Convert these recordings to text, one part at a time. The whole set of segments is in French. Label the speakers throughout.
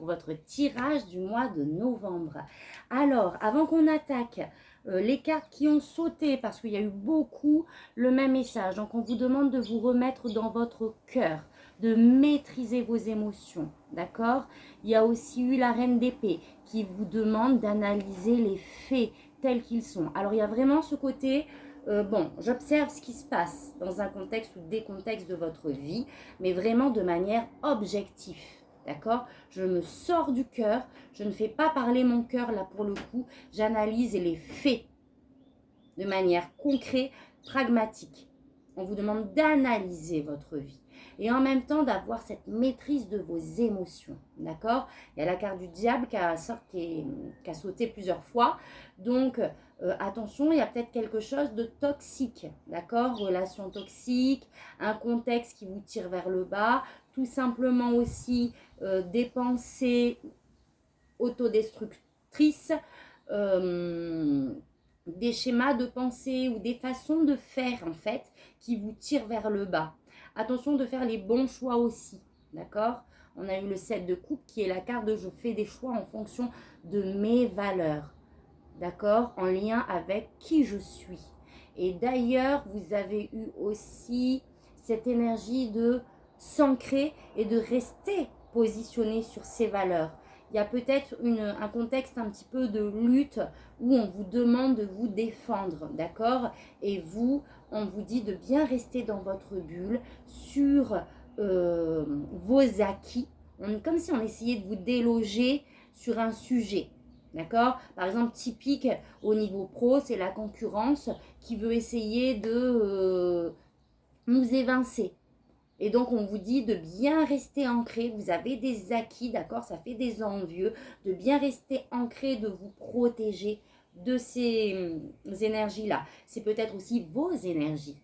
Speaker 1: pour votre tirage du mois de novembre. Alors, avant qu'on attaque les cartes qui ont sauté, parce qu'il y a eu beaucoup le même message, donc on vous demande de vous remettre dans votre cœur, de maîtriser vos émotions, d'accord? Il y a aussi eu la reine d'épée qui vous demande d'analyser les faits tels qu'ils sont. Alors, il y a vraiment ce côté... bon, j'observe ce qui se passe dans un contexte ou des contextes de votre vie, mais vraiment de manière objective, d'accord? Je me sors du cœur, je ne fais pas parler mon cœur là pour le coup, j'analyse les faits de manière concrète, pragmatique. On vous demande d'analyser votre vie et en même temps d'avoir cette maîtrise de vos émotions, d'accord? Il y a la carte du diable qui a sauté plusieurs fois, donc attention, il y a peut-être quelque chose de toxique, d'accord? Relation toxique, un contexte qui vous tire vers le bas, tout simplement aussi des pensées autodestructrices, des schémas de pensée ou des façons de faire en fait qui vous tirent vers le bas. Attention de faire les bons choix aussi, d'accord? On a eu le 7 de coupe qui est la carte de je fais des choix en fonction de mes valeurs, d'accord? En lien avec qui je suis. Et d'ailleurs, vous avez eu aussi cette énergie de s'ancrer et de rester positionné sur ces valeurs. Il y a peut-être un contexte un petit peu de lutte où on vous demande de vous défendre, d'accord? Et vous, on vous dit de bien rester dans votre bulle sur vos acquis. Comme si on essayait de vous déloger sur un sujet. D'accord? Par exemple, typique au niveau pro, c'est la concurrence qui veut essayer de nous évincer. Et donc, on vous dit de bien rester ancré. Vous avez des acquis, d'accord? Ça fait des envieux. De bien rester ancré, de vous protéger de ces énergies-là. C'est peut-être aussi vos énergies.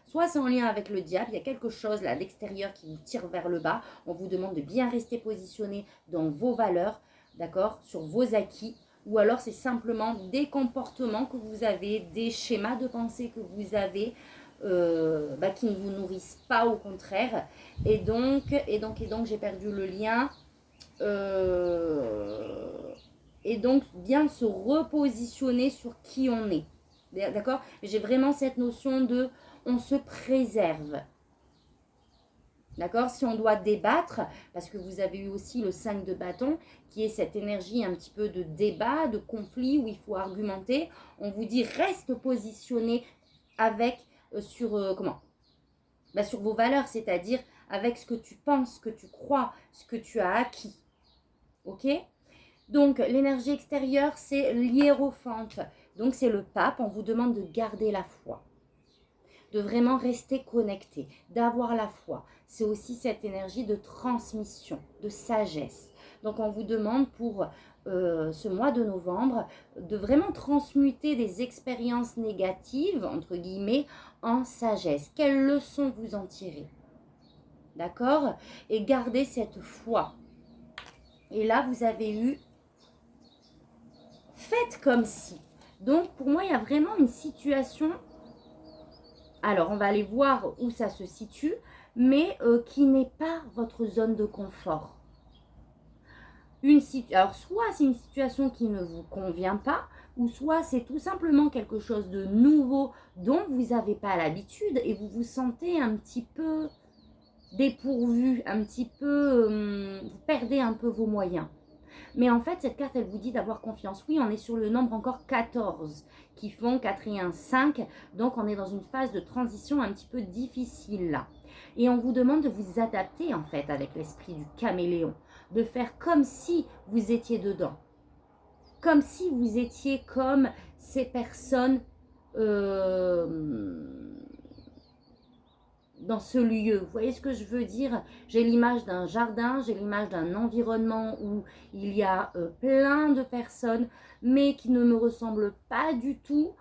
Speaker 1: Soit c'est en lien avec le diable, il y a quelque chose là à l'extérieur qui vous tire vers le bas. On vous demande de bien rester positionné dans vos valeurs, d'accord? Sur vos acquis. Ou alors c'est simplement des comportements que vous avez, des schémas de pensée que vous avez, qui ne vous nourrissent pas, au contraire. Et donc j'ai perdu le lien. Et donc bien se repositionner sur qui on est, d'accord? J'ai vraiment cette notion de on se préserve, d'accord? Si on doit débattre, parce que vous avez eu aussi le 5 de bâton, qui est cette énergie un petit peu de débat, de conflit, où il faut argumenter, on vous dit reste positionné avec sur vos valeurs, c'est-à-dire avec ce que tu penses, ce que tu crois, ce que tu as acquis. Ok? Donc, l'énergie extérieure, c'est l'hiérophante. Donc, c'est le pape. On vous demande de garder la foi, de vraiment rester connecté, d'avoir la foi. C'est aussi cette énergie de transmission, de sagesse. Donc, on vous demande pour ce mois de novembre de vraiment transmuter des expériences négatives, entre guillemets, en sagesse. Quelles leçons vous en tirez? D'accord? Et gardez cette foi. Et là, vous avez eu faites comme si. Donc, pour moi, il y a vraiment une situation. Alors, on va aller voir où ça se situe, mais qui n'est pas votre zone de confort. Alors, soit c'est une situation qui ne vous convient pas, ou soit c'est tout simplement quelque chose de nouveau dont vous n'avez pas l'habitude et vous vous sentez un petit peu dépourvu, un petit peu, vous perdez un peu vos moyens. Mais en fait, cette carte, elle vous dit d'avoir confiance. Oui, on est sur le nombre encore 14 qui font 4 et 1, 5. Donc, on est dans une phase de transition un petit peu difficile là. Et on vous demande de vous adapter en fait avec l'esprit du caméléon. De faire comme si vous étiez dedans. Comme si vous étiez comme ces personnes dans ce lieu. Vous voyez ce que je veux dire? J'ai l'image d'un jardin, j'ai l'image d'un environnement où il y a plein de personnes, mais qui ne me ressemblent pas du tout.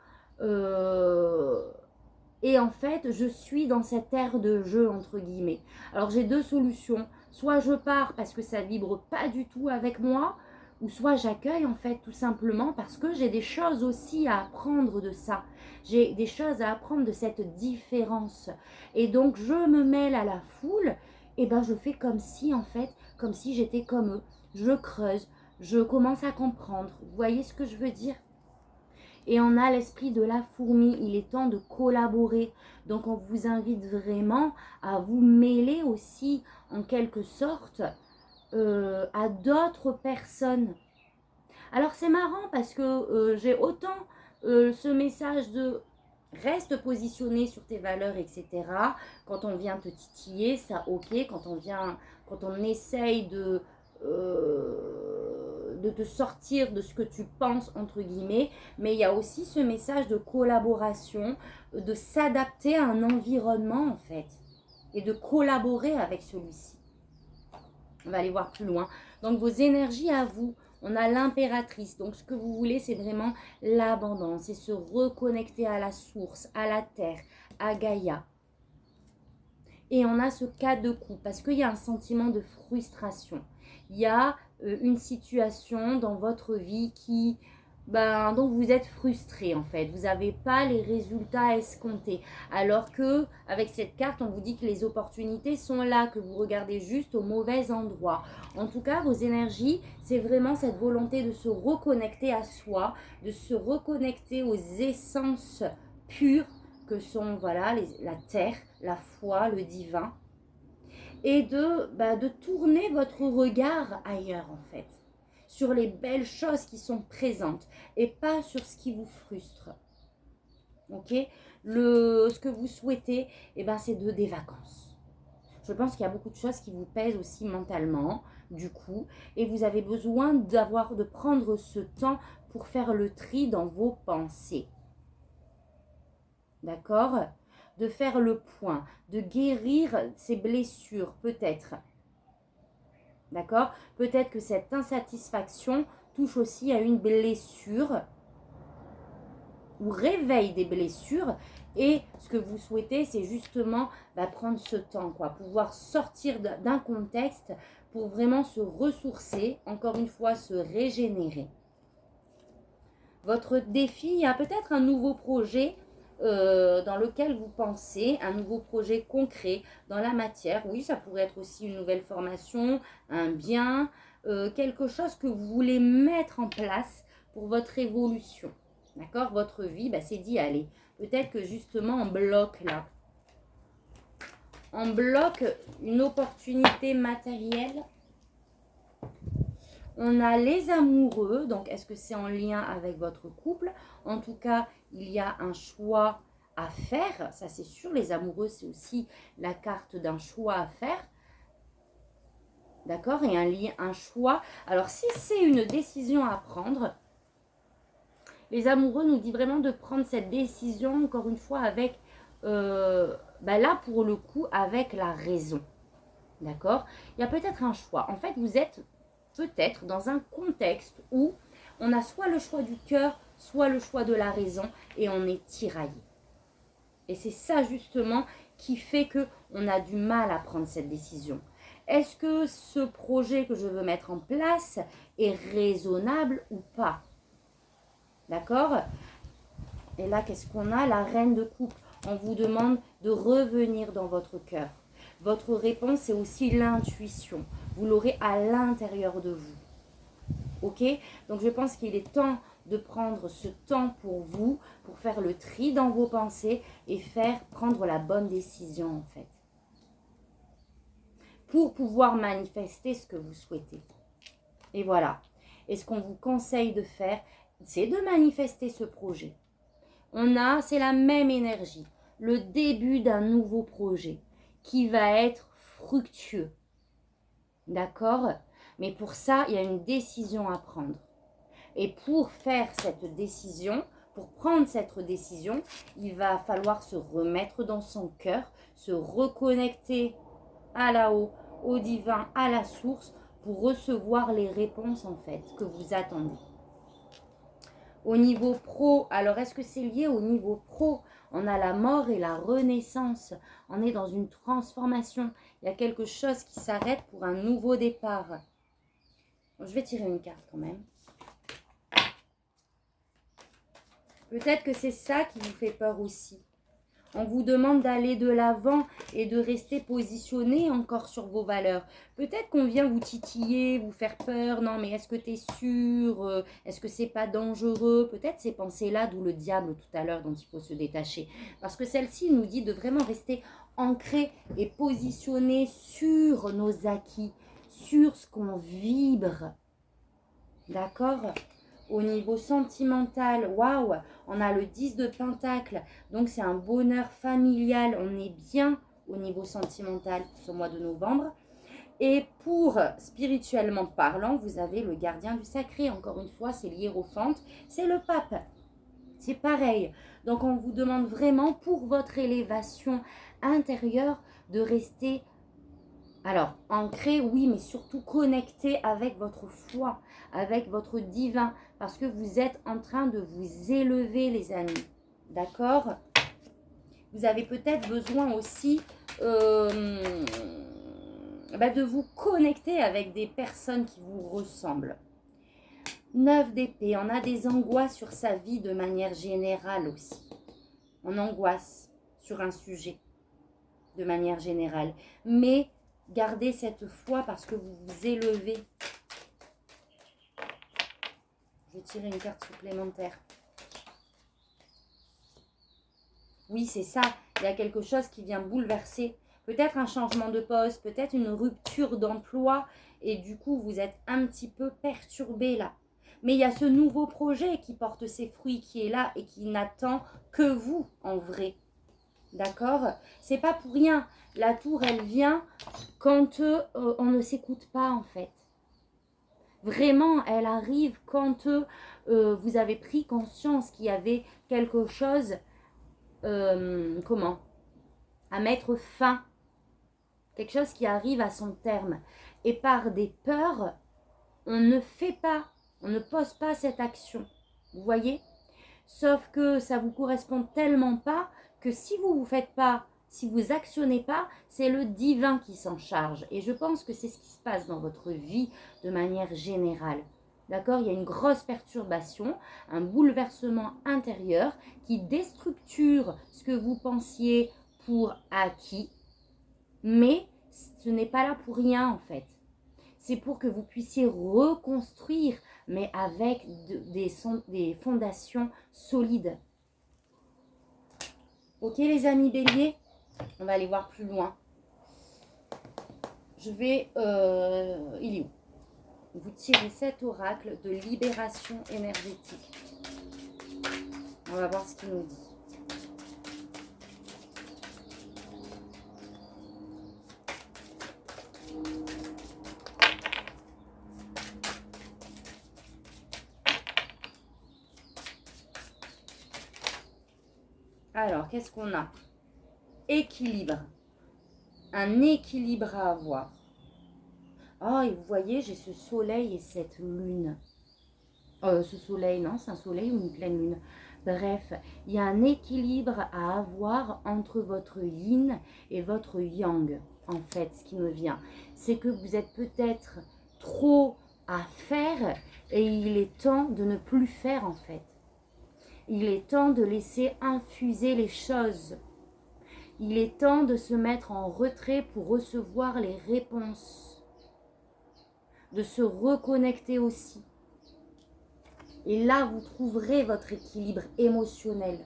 Speaker 1: Et en fait, je suis dans cette ère de jeu, entre guillemets. Alors, j'ai deux solutions. Soit je pars parce que ça vibre pas du tout avec moi, ou soit j'accueille en fait tout simplement parce que j'ai des choses aussi à apprendre de ça. J'ai des choses à apprendre de cette différence. Et donc je me mêle à la foule, et ben je fais comme si en fait, comme si j'étais comme eux. je creuse, je commence à comprendre. Vous voyez ce que je veux dire? Et on a l'esprit de la fourmi, il est temps de collaborer. Donc on vous invite vraiment à vous mêler aussi en quelque sorte à d'autres personnes. Alors c'est marrant parce que j'ai autant ce message de reste positionné sur tes valeurs, etc. Quand on vient te titiller, ça ok. Quand on essaye de te sortir de ce que tu penses, entre guillemets, mais il y a aussi ce message de collaboration, de s'adapter à un environnement en fait, et de collaborer avec celui-ci. On va aller voir plus loin. Donc vos énergies à vous, on a l'impératrice. Donc ce que vous voulez, c'est vraiment l'abondance et se reconnecter à la source, à la terre, à Gaïa. Et on a ce cas de coupe parce qu'il y a un sentiment de frustration. Il y a une situation dans votre vie dont vous êtes frustré en fait. Vous n'avez pas les résultats escomptés. Alors que avec cette carte, on vous dit que les opportunités sont là, que vous regardez juste au mauvais endroit. En tout cas, vos énergies, c'est vraiment cette volonté de se reconnecter à soi, de se reconnecter aux essences pures que sont la terre, la foi, le divin, et de tourner votre regard ailleurs en fait, sur les belles choses qui sont présentes et pas sur ce qui vous frustre. Ok, ce que vous souhaitez, c'est des vacances. Je pense qu'il y a beaucoup de choses qui vous pèsent aussi mentalement, du coup, et vous avez besoin de prendre ce temps pour faire le tri dans vos pensées. D'accord? De faire le point, de guérir ces blessures, peut-être. D'accord? Peut-être que cette insatisfaction touche aussi à une blessure ou réveille des blessures. Et ce que vous souhaitez, c'est justement prendre ce temps, pouvoir sortir d'un contexte pour vraiment se ressourcer, encore une fois, se régénérer. Votre défi, il y a peut-être un nouveau projet dans lequel vous pensez, un nouveau projet concret dans la matière. Oui, ça pourrait être aussi une nouvelle formation, un bien, quelque chose que vous voulez mettre en place pour votre évolution. D'accord? Votre vie, c'est d'y aller. Peut-être que justement, on bloque là. On bloque une opportunité matérielle. On a les amoureux, donc est-ce que c'est en lien avec votre couple? En tout cas, il y a un choix à faire, ça c'est sûr. Les amoureux, c'est aussi la carte d'un choix à faire. D'accord? Et un choix. Alors, si c'est une décision à prendre, les amoureux nous disent vraiment de prendre cette décision, encore une fois, avec, là pour le coup, avec la raison. D'accord? Il y a peut-être un choix. En fait, vous êtes peut-être dans un contexte où on a soit le choix du cœur, soit le choix de la raison et on est tiraillé. Et c'est ça justement qui fait qu'on a du mal à prendre cette décision. Est-ce que ce projet que je veux mettre en place est raisonnable ou pas? D'accord? Et là, qu'est-ce qu'on a? La reine de coupe. On vous demande de revenir dans votre cœur. Votre réponse, c'est aussi l'intuition. Vous l'aurez à l'intérieur de vous. Ok? Donc, je pense qu'il est temps de prendre ce temps pour vous, pour faire le tri dans vos pensées et prendre la bonne décision, en fait. Pour pouvoir manifester ce que vous souhaitez. Et voilà. Et ce qu'on vous conseille de faire, c'est de manifester ce projet. C'est la même énergie. Le début d'un nouveau projet qui va être fructueux. D'accord? Mais pour ça, il y a une décision à prendre. Et pour faire cette décision, pour prendre cette décision, il va falloir se remettre dans son cœur, se reconnecter à là-haut, au divin, à la source, pour recevoir les réponses en fait que vous attendez. Au niveau pro, alors est-ce que c'est lié au niveau pro? On a la mort et la renaissance. On est dans une transformation. Il y a quelque chose qui s'arrête pour un nouveau départ. Je vais tirer une carte quand même. Peut-être que c'est ça qui vous fait peur aussi. On vous demande d'aller de l'avant et de rester positionné encore sur vos valeurs. Peut-être qu'on vient vous titiller, vous faire peur. Non, mais est-ce que tu es sûr? Est-ce que c'est pas dangereux? Peut-être ces pensées-là, d'où le diable tout à l'heure dont il faut se détacher. Parce que celle-ci nous dit de vraiment rester ancré et positionné sur nos acquis, sur ce qu'on vibre. D'accord? Au niveau sentimental, waouh, on a le 10 de Pentacle, donc c'est un bonheur familial, on est bien au niveau sentimental pour ce mois de novembre. Et pour spirituellement parlant, vous avez le gardien du sacré, encore une fois, c'est l'hiérophante, c'est le pape. C'est pareil, donc on vous demande vraiment pour votre élévation intérieure de rester... Alors, ancré, oui, mais surtout connecté avec votre foi, avec votre divin, parce que vous êtes en train de vous élever, les amis. D'accord? Vous avez peut-être besoin aussi de vous connecter avec des personnes qui vous ressemblent. 9 d'épée, on a des angoisses sur sa vie de manière générale aussi. On angoisse sur un sujet de manière générale. Mais gardez cette foi parce que vous vous élevez. Je vais tirer une carte supplémentaire. Oui, c'est ça. Il y a quelque chose qui vient bouleverser. Peut-être un changement de poste, peut-être une rupture d'emploi. Et du coup, vous êtes un petit peu perturbé là. Mais il y a ce nouveau projet qui porte ses fruits, qui est là et qui n'attend que vous en vrai. D'accord? C'est pas pour rien. La tour, elle vient quand on ne s'écoute pas en fait. Vraiment, elle arrive quand vous avez pris conscience qu'il y avait quelque chose, à mettre fin. Quelque chose qui arrive à son terme. Et par des peurs, on ne fait pas, on ne pose pas cette action. Vous voyez? Sauf que ça vous correspond tellement pas que si vous faites pas, si vous actionnez pas, c'est le divin qui s'en charge. Et je pense que c'est ce qui se passe dans votre vie de manière générale. D'accord? Il y a une grosse perturbation, un bouleversement intérieur qui déstructure ce que vous pensiez pour acquis. Mais ce n'est pas là pour rien en fait. C'est pour que vous puissiez reconstruire, mais avec des fondations solides. Ok les amis béliers, on va aller voir plus loin. Je vais... il est où? Vous tirez cet oracle de libération énergétique. On va voir ce qu'il nous dit. Alors, qu'est-ce qu'on a? Équilibre. Un équilibre à avoir. Oh, et vous voyez, j'ai ce soleil et cette lune. Ce soleil, non, c'est un soleil ou une pleine lune. Bref, il y a un équilibre à avoir entre votre yin et votre yang. En fait, ce qui me vient, c'est que vous êtes peut-être trop à faire et il est temps de ne plus faire en fait. Il est temps de laisser infuser les choses. Il est temps de se mettre en retrait pour recevoir les réponses. De se reconnecter aussi. Et là, vous trouverez votre équilibre émotionnel.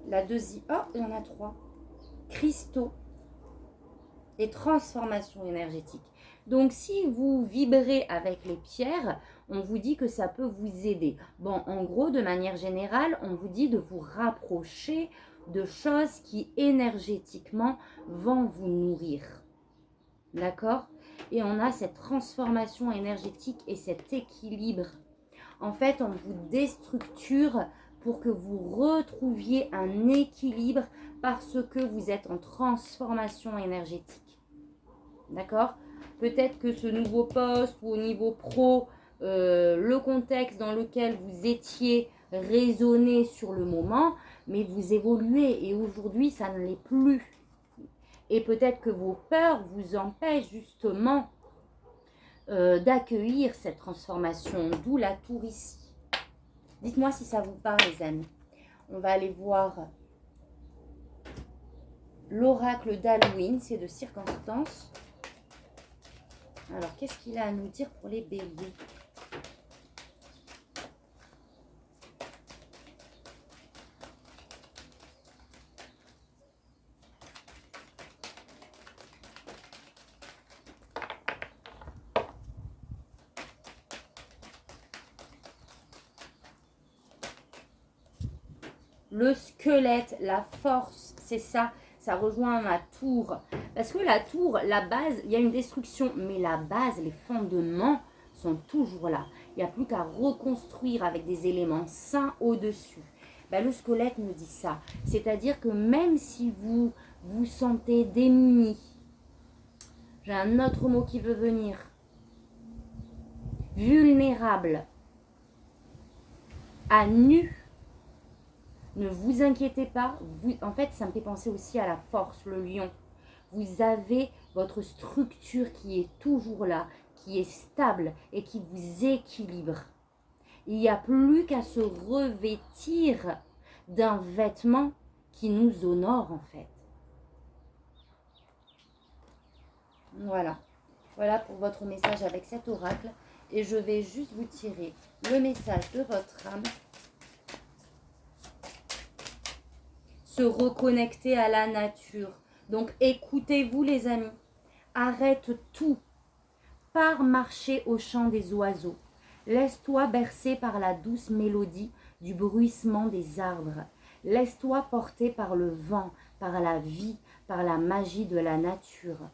Speaker 1: La deuxième... Oh, il y en a 3. Cristaux et transformation énergétique. Donc, si vous vibrez avec les pierres, on vous dit que ça peut vous aider. Bon, en gros, de manière générale, on vous dit de vous rapprocher de choses qui énergétiquement vont vous nourrir. D'accord? Et on a cette transformation énergétique et cet équilibre. En fait, on vous déstructure pour que vous retrouviez un équilibre parce que vous êtes en transformation énergétique. D'accord? Peut-être que ce nouveau poste ou au niveau pro, le contexte dans lequel vous étiez résonné sur le moment, mais vous évoluez et aujourd'hui, ça ne l'est plus. Et peut-être que vos peurs vous empêchent justement d'accueillir cette transformation, d'où la tour ici. Dites-moi si ça vous parle, les amis. On va aller voir l'oracle d'Halloween, c'est de circonstance. Alors, qu'est-ce qu'il a à nous dire pour les béliers? Le squelette, la force, c'est ça. Ça rejoint ma tour. Parce que la tour, la base, il y a une destruction. Mais la base, les fondements sont toujours là. Il n'y a plus qu'à reconstruire avec des éléments sains au-dessus. Ben, le squelette me dit ça. C'est-à-dire que même si vous vous sentez démuni, j'ai un autre mot qui veut venir, vulnérable, à nu, ne vous inquiétez pas. En fait, ça me fait penser aussi à la force, le lion. Vous avez votre structure qui est toujours là, qui est stable et qui vous équilibre. Il n'y a plus qu'à se revêtir d'un vêtement qui nous honore en fait. Voilà. Voilà pour votre message avec cet oracle. Et je vais juste vous tirer le message de votre âme. Se reconnecter à la nature. Donc écoutez-vous les amis. Arrête tout. Pars marcher au chant des oiseaux. Laisse-toi bercer par la douce mélodie du bruissement des arbres. Laisse-toi porter par le vent, par la vie, par la magie de la nature.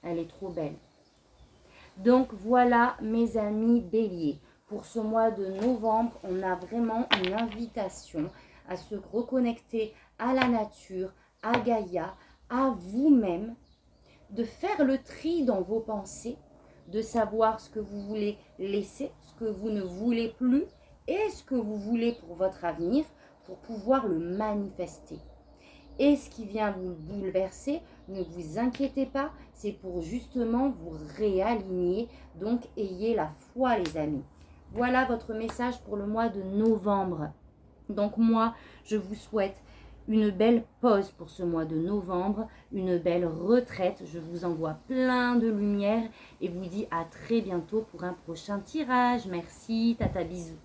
Speaker 1: Elle est trop belle. Donc voilà mes amis béliers. Pour ce mois de novembre, on a vraiment une invitation à se reconnecter à la nature, à Gaïa, à vous-même, de faire le tri dans vos pensées, de savoir ce que vous voulez laisser, ce que vous ne voulez plus et ce que vous voulez pour votre avenir pour pouvoir le manifester. Et ce qui vient vous bouleverser, ne vous inquiétez pas, c'est pour justement vous réaligner. Donc ayez la foi les amis. Voilà votre message pour le mois de novembre. Donc moi, je vous souhaite une belle pause pour ce mois de novembre, une belle retraite. Je vous envoie plein de lumière et vous dis à très bientôt pour un prochain tirage. Merci, tata bisous.